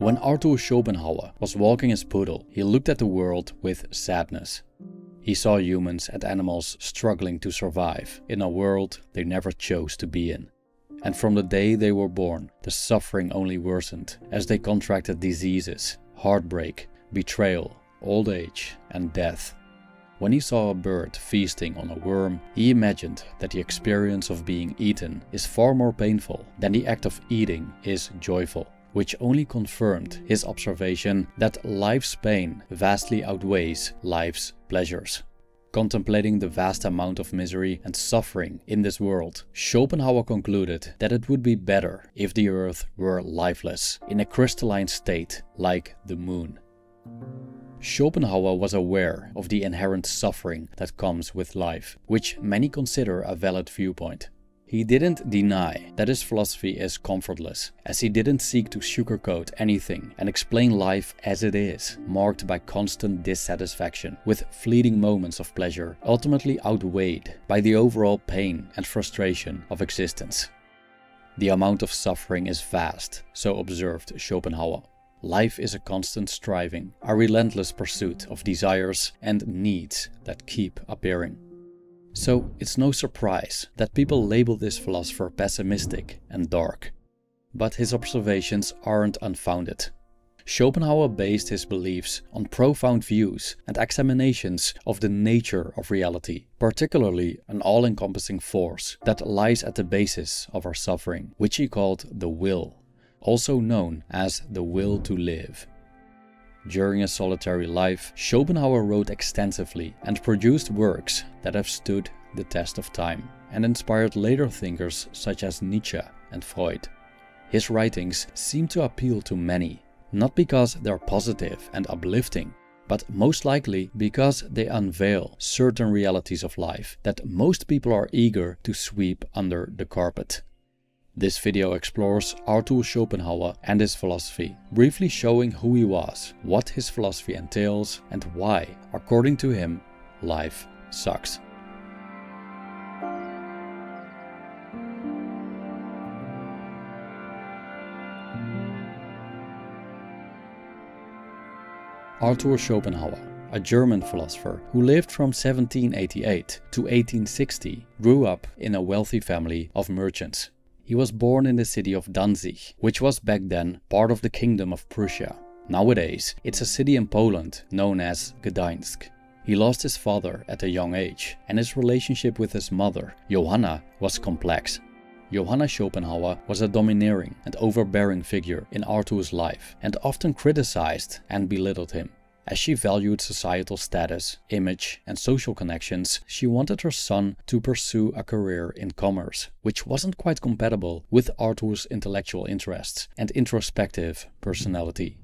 When Arthur Schopenhauer was walking his poodle, he looked at the world with sadness. He saw humans and animals struggling to survive in a world they never chose to be in. And from the day they were born, the suffering only worsened as they contracted diseases, heartbreak, betrayal, old age, and death. When he saw a bird feasting on a worm, he imagined that the experience of being eaten is far more painful than the act of eating is joyful, which only confirmed his observation that life's pain vastly outweighs life's pleasures. Contemplating the vast amount of misery and suffering in this world, Schopenhauer concluded that it would be better if the earth were lifeless, in a crystalline state like the moon. Schopenhauer was aware of the inherent suffering that comes with life, which many consider a valid viewpoint. He didn't deny that his philosophy is comfortless, as he didn't seek to sugarcoat anything and explain life as it is, marked by constant dissatisfaction, with fleeting moments of pleasure ultimately outweighed by the overall pain and frustration of existence. The amount of suffering is vast, so observed Schopenhauer. Life is a constant striving, a relentless pursuit of desires and needs that keep appearing. So it's no surprise that people label this philosopher pessimistic and dark. But his observations aren't unfounded. Schopenhauer based his beliefs on profound views and examinations of the nature of reality, particularly an all-encompassing force that lies at the basis of our suffering, which he called the will, also known as the will to live. During a solitary life, Schopenhauer wrote extensively and produced works that have stood the test of time and inspired later thinkers such as Nietzsche and Freud. His writings seem to appeal to many, not because they're positive and uplifting, but most likely because they unveil certain realities of life that most people are eager to sweep under the carpet. This video explores Arthur Schopenhauer and his philosophy, briefly showing who he was, what his philosophy entails, and why, according to him, life sucks. Arthur Schopenhauer, a German philosopher who lived from 1788 to 1860, grew up in a wealthy family of merchants. He was born in the city of Danzig, which was back then part of the Kingdom of Prussia. Nowadays, it's a city in Poland known as Gdańsk. He lost his father at a young age, and his relationship with his mother, Johanna, was complex. Johanna Schopenhauer was a domineering and overbearing figure in Arthur's life, and often criticized and belittled him. As she valued societal status, image, and social connections, she wanted her son to pursue a career in commerce, which wasn't quite compatible with Arthur's intellectual interests and introspective personality.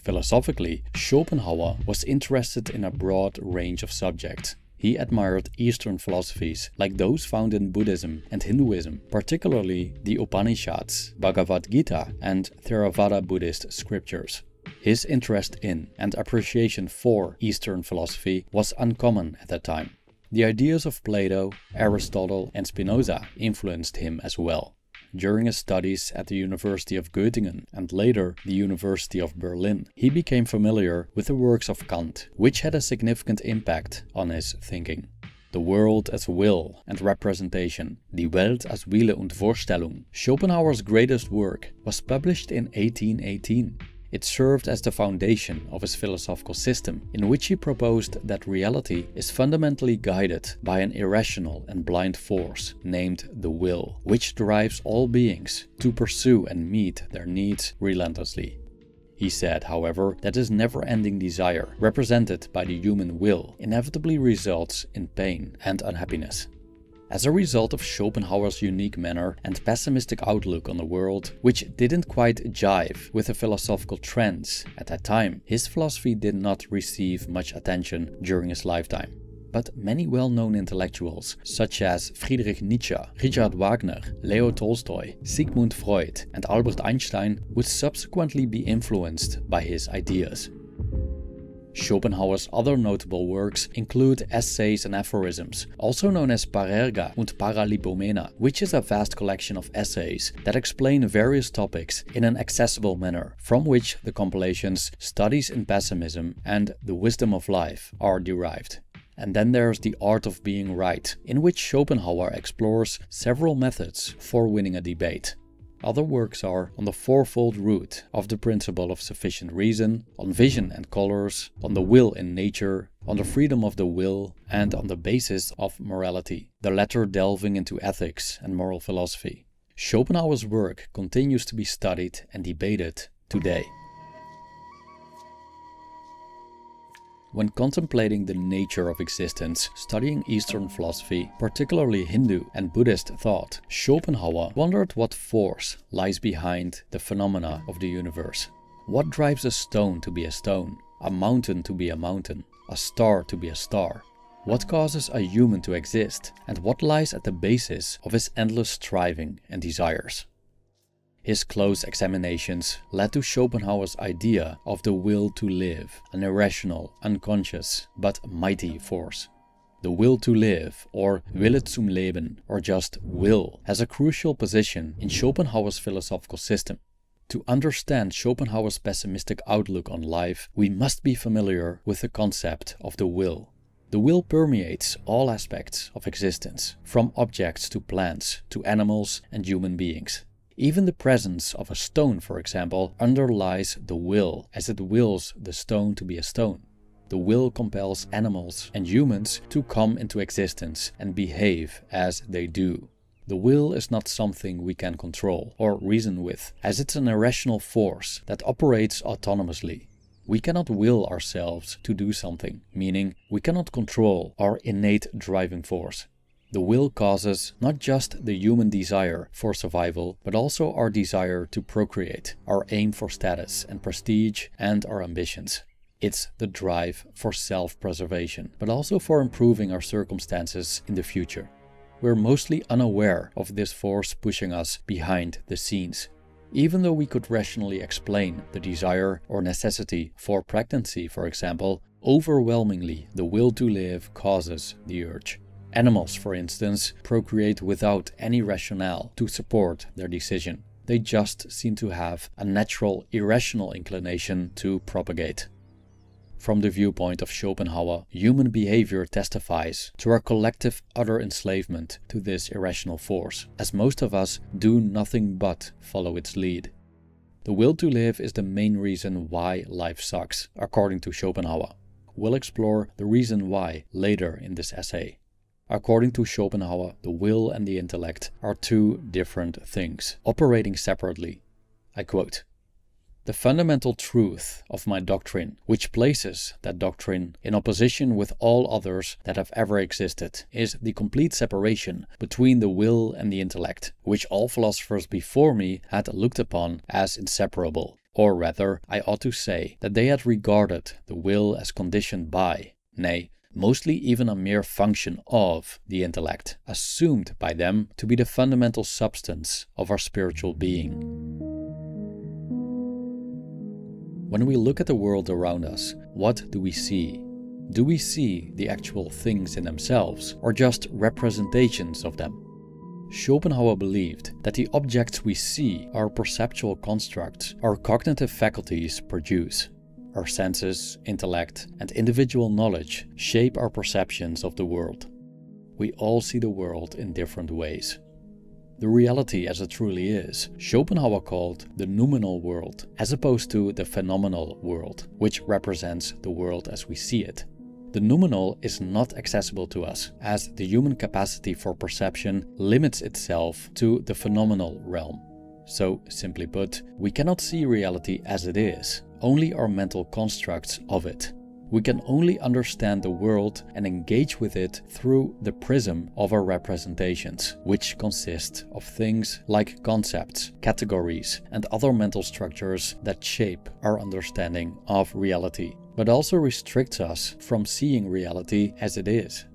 Philosophically, Schopenhauer was interested in a broad range of subjects. He admired Eastern philosophies like those found in Buddhism and Hinduism, particularly the Upanishads, Bhagavad Gita, and Theravada Buddhist scriptures. His interest in and appreciation for Eastern philosophy was uncommon at that time. The ideas of Plato, Aristotle, and Spinoza influenced him as well. During his studies at the University of Göttingen and later the University of Berlin, he became familiar with the works of Kant, which had a significant impact on his thinking. The World as Will and Representation, Die Welt als Wille und Vorstellung, Schopenhauer's greatest work, was published in 1818. It served as the foundation of his philosophical system, in which he proposed that reality is fundamentally guided by an irrational and blind force named the will, which drives all beings to pursue and meet their needs relentlessly. He said, however, that this never-ending desire, represented by the human will, inevitably results in pain and unhappiness. As a result of Schopenhauer's unique manner and pessimistic outlook on the world, which didn't quite jive with the philosophical trends at that time, his philosophy did not receive much attention during his lifetime. But many well-known intellectuals, such as Friedrich Nietzsche, Richard Wagner, Leo Tolstoy, Sigmund Freud, and Albert Einstein, would subsequently be influenced by his ideas. Schopenhauer's other notable works include essays and aphorisms, also known as Parerga und Paralipomena, which is a vast collection of essays that explain various topics in an accessible manner, from which the compilations Studies in Pessimism and The Wisdom of Life are derived. And then there's The Art of Being Right, in which Schopenhauer explores several methods for winning a debate. Other works are on the fourfold root of the principle of sufficient reason, on vision and colors, on the will in nature, on the freedom of the will, and on the basis of morality, the latter delving into ethics and moral philosophy. Schopenhauer's work continues to be studied and debated today. When contemplating the nature of existence, studying Eastern philosophy, particularly Hindu and Buddhist thought, Schopenhauer wondered what force lies behind the phenomena of the universe. What drives a stone to be a stone, a mountain to be a mountain, a star to be a star? What causes a human to exist, and what lies at the basis of his endless striving and desires? His close examinations led to Schopenhauer's idea of the will to live, an irrational, unconscious, but mighty force. The will to live, or Wille zum Leben, or just will, has a crucial position in Schopenhauer's philosophical system. To understand Schopenhauer's pessimistic outlook on life, we must be familiar with the concept of the will. The will permeates all aspects of existence, from objects to plants, to animals and human beings. Even the presence of a stone, for example, underlies the will, as it wills the stone to be a stone. The will compels animals and humans to come into existence and behave as they do. The will is not something we can control or reason with, as it's an irrational force that operates autonomously. We cannot will ourselves to do something, meaning we cannot control our innate driving force. The will causes not just the human desire for survival, but also our desire to procreate, our aim for status and prestige, and our ambitions. It's the drive for self-preservation, but also for improving our circumstances in the future. We're mostly unaware of this force pushing us behind the scenes. Even though we could rationally explain the desire or necessity for pregnancy, for example, overwhelmingly the will to live causes the urge. Animals, for instance, procreate without any rationale to support their decision. They just seem to have a natural, irrational inclination to propagate. From the viewpoint of Schopenhauer, human behavior testifies to our collective utter enslavement to this irrational force, as most of us do nothing but follow its lead. The will to live is the main reason why life sucks, according to Schopenhauer. We'll explore the reason why later in this essay. According to Schopenhauer, the will and the intellect are two different things, operating separately. I quote, "The fundamental truth of my doctrine, which places that doctrine in opposition with all others that have ever existed, is the complete separation between the will and the intellect, which all philosophers before me had looked upon as inseparable. Or rather, I ought to say that they had regarded the will as conditioned by, nay, mostly even a mere function of the intellect, assumed by them to be the fundamental substance of our spiritual being." When we look at the world around us, what do we see? Do we see the actual things in themselves, or just representations of them? Schopenhauer believed that the objects we see are perceptual constructs our cognitive faculties produce. Our senses, intellect, and individual knowledge shape our perceptions of the world. We all see the world in different ways. The reality as it truly is, Schopenhauer called the noumenal world, as opposed to the phenomenal world, which represents the world as we see it. The noumenal is not accessible to us, as the human capacity for perception limits itself to the phenomenal realm. So, simply put, we cannot see reality as it is, only our mental constructs of it. We can only understand the world and engage with it through the prism of our representations, which consist of things like concepts, categories, and other mental structures that shape our understanding of reality, but also restricts us from seeing reality as it is.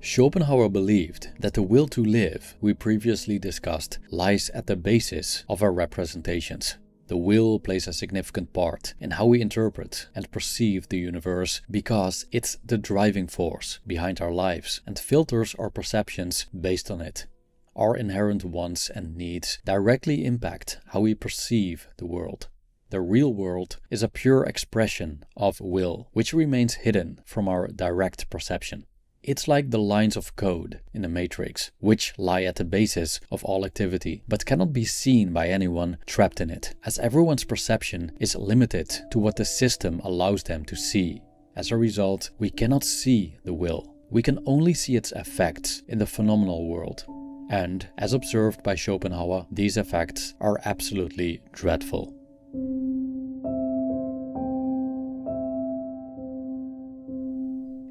Schopenhauer believed that the will to live we previously discussed lies at the basis of our representations. The will plays a significant part in how we interpret and perceive the universe because it's the driving force behind our lives and filters our perceptions based on it. Our inherent wants and needs directly impact how we perceive the world. The real world is a pure expression of will, which remains hidden from our direct perception. It's like the lines of code in the matrix, which lie at the basis of all activity, but cannot be seen by anyone trapped in it, as everyone's perception is limited to what the system allows them to see. As a result, we cannot see the will. We can only see its effects in the phenomenal world. And, as observed by Schopenhauer, these effects are absolutely dreadful.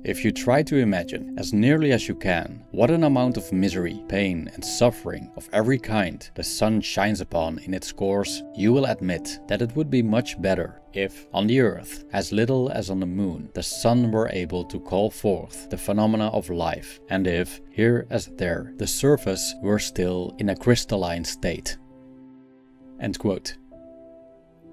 If you try to imagine, as nearly as you can, what an amount of misery, pain and suffering of every kind the sun shines upon in its course, you will admit that it would be much better if, on the earth, as little as on the moon, the sun were able to call forth the phenomena of life, and if, here as there, the surface were still in a crystalline state. End quote.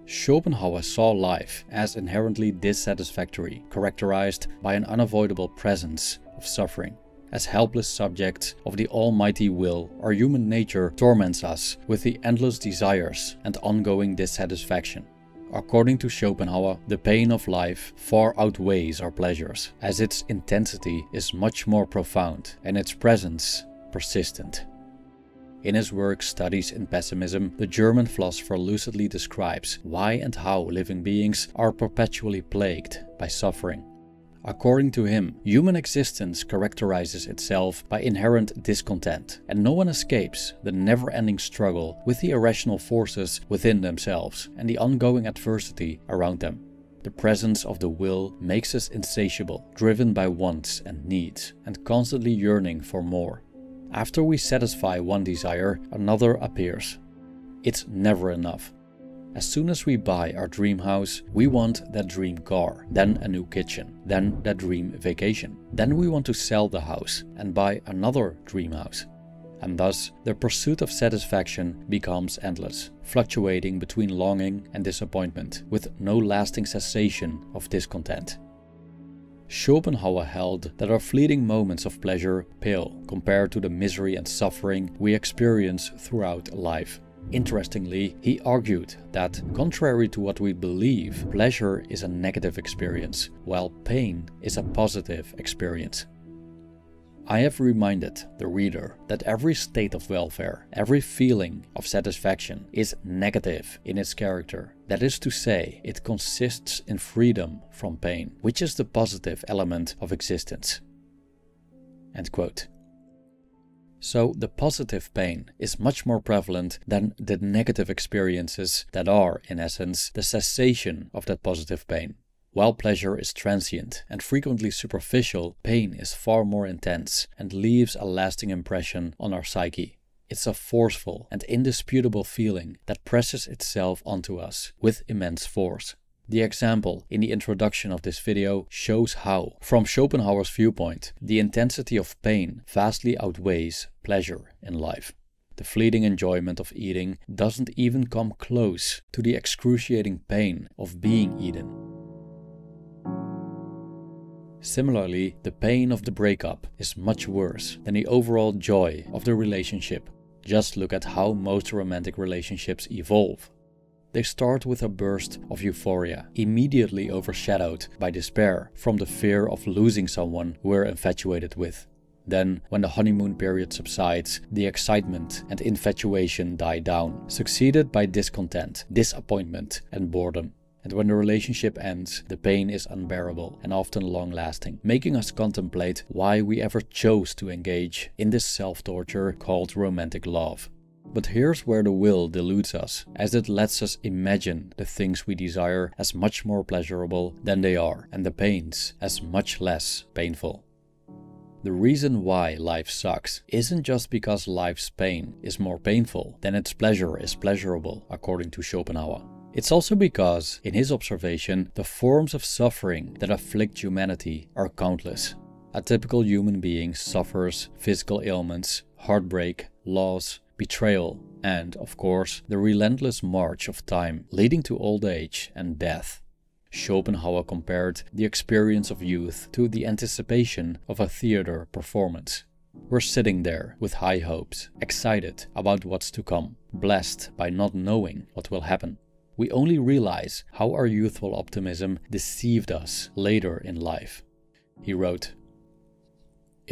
Schopenhauer saw life as inherently dissatisfactory, characterized by an unavoidable presence of suffering. As helpless subjects of the almighty will, our human nature torments us with the endless desires and ongoing dissatisfaction. According to Schopenhauer, the pain of life far outweighs our pleasures, as its intensity is much more profound and its presence persistent. In his work Studies in Pessimism, the German philosopher lucidly describes why and how living beings are perpetually plagued by suffering. According to him, human existence characterizes itself by inherent discontent, and no one escapes the never-ending struggle with the irrational forces within themselves and the ongoing adversity around them. The presence of the will makes us insatiable, driven by wants and needs, and constantly yearning for more. After we satisfy one desire, another appears. It's never enough. As soon as we buy our dream house, we want that dream car, then a new kitchen, then that dream vacation. Then we want to sell the house and buy another dream house. And thus, the pursuit of satisfaction becomes endless, fluctuating between longing and disappointment, with no lasting cessation of discontent. Schopenhauer held that our fleeting moments of pleasure pale compared to the misery and suffering we experience throughout life. Interestingly, he argued that, contrary to what we believe, pleasure is a negative experience, while pain is a positive experience. I have reminded the reader that every state of welfare, every feeling of satisfaction is negative in its character. That is to say, it consists in freedom from pain, which is the positive element of existence. End quote. So the positive pain is much more prevalent than the negative experiences that are, in essence, the cessation of that positive pain. While pleasure is transient and frequently superficial, pain is far more intense and leaves a lasting impression on our psyche. It's a forceful and indisputable feeling that presses itself onto us with immense force. The example in the introduction of this video shows how, from Schopenhauer's viewpoint, the intensity of pain vastly outweighs pleasure in life. The fleeting enjoyment of eating doesn't even come close to the excruciating pain of being eaten. Similarly, the pain of the breakup is much worse than the overall joy of the relationship. Just look at how most romantic relationships evolve. They start with a burst of euphoria, immediately overshadowed by despair from the fear of losing someone we're infatuated with. Then, when the honeymoon period subsides, the excitement and infatuation die down, succeeded by discontent, disappointment and boredom. And when the relationship ends, the pain is unbearable and often long-lasting, making us contemplate why we ever chose to engage in this self-torture called romantic love. But here's where the will deludes us, as it lets us imagine the things we desire as much more pleasurable than they are, and the pains as much less painful. The reason why life sucks isn't just because life's pain is more painful than its pleasure is pleasurable, according to Schopenhauer. It's also because, in his observation, the forms of suffering that afflict humanity are countless. A typical human being suffers physical ailments, heartbreak, loss, betrayal, and, of course, the relentless march of time leading to old age and death. Schopenhauer compared the experience of youth to the anticipation of a theater performance. We're sitting there with high hopes, excited about what's to come, blessed by not knowing what will happen. We only realize how our youthful optimism deceived us later in life. He wrote,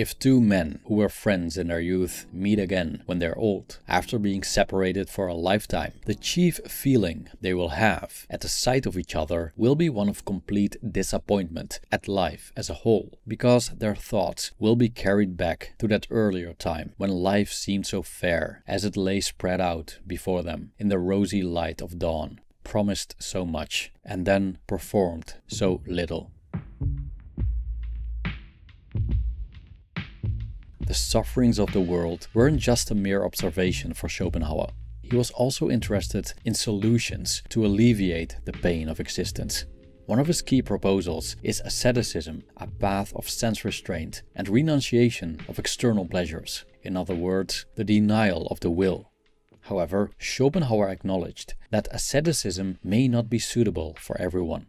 "If two men who were friends in their youth meet again when they're old, after being separated for a lifetime, the chief feeling they will have at the sight of each other will be one of complete disappointment at life as a whole, because their thoughts will be carried back to that earlier time when life seemed so fair as it lay spread out before them in the rosy light of dawn, promised so much, and then performed so little." The sufferings of the world weren't just a mere observation for Schopenhauer. He was also interested in solutions to alleviate the pain of existence. One of his key proposals is asceticism, a path of sense restraint and renunciation of external pleasures. In other words, the denial of the will. However, Schopenhauer acknowledged that asceticism may not be suitable for everyone.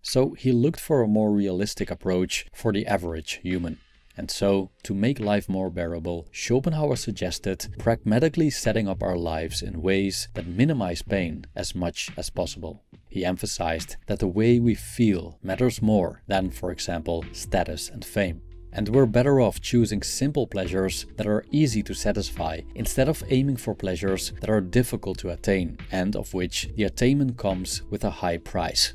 So he looked for a more realistic approach for the average human. And so, to make life more bearable, Schopenhauer suggested pragmatically setting up our lives in ways that minimize pain as much as possible. He emphasized that the way we feel matters more than, for example, status and fame. And we're better off choosing simple pleasures that are easy to satisfy instead of aiming for pleasures that are difficult to attain and of which the attainment comes with a high price.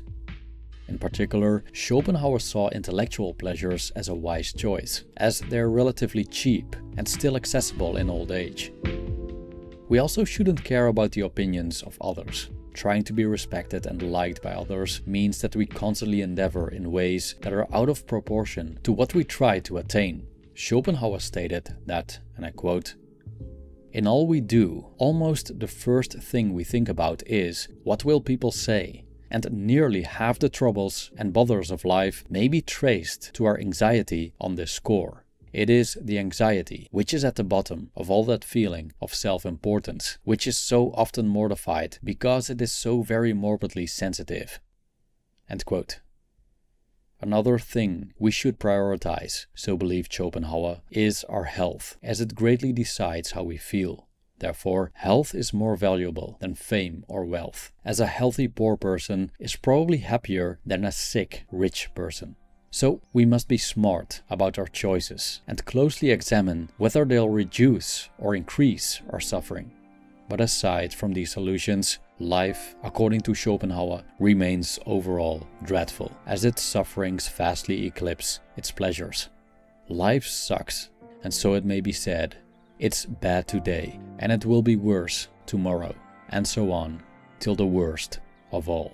In particular, Schopenhauer saw intellectual pleasures as a wise choice, as they're relatively cheap and still accessible in old age. We also shouldn't care about the opinions of others. Trying to be respected and liked by others means that we constantly endeavor in ways that are out of proportion to what we try to attain. Schopenhauer stated that, and I quote, "In all we do, almost the first thing we think about is, what will people say? And nearly half the troubles and bothers of life may be traced to our anxiety on this score. It is the anxiety which is at the bottom of all that feeling of self-importance, which is so often mortified because it is so very morbidly sensitive." End quote. Another thing we should prioritize, so believed Schopenhauer, is our health, as it greatly decides how we feel. Therefore, health is more valuable than fame or wealth, as a healthy poor person is probably happier than a sick rich person. So we must be smart about our choices and closely examine whether they'll reduce or increase our suffering. But aside from these solutions, life, according to Schopenhauer, remains overall dreadful, as its sufferings vastly eclipse its pleasures. Life sucks, and so it may be said, it's bad today, and it will be worse tomorrow, and so on, till the worst of all.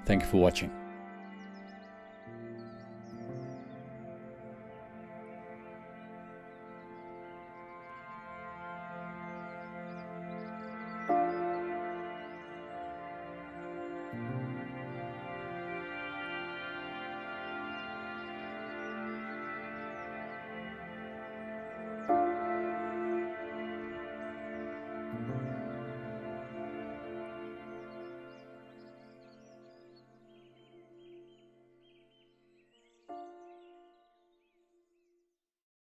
Thank you for watching.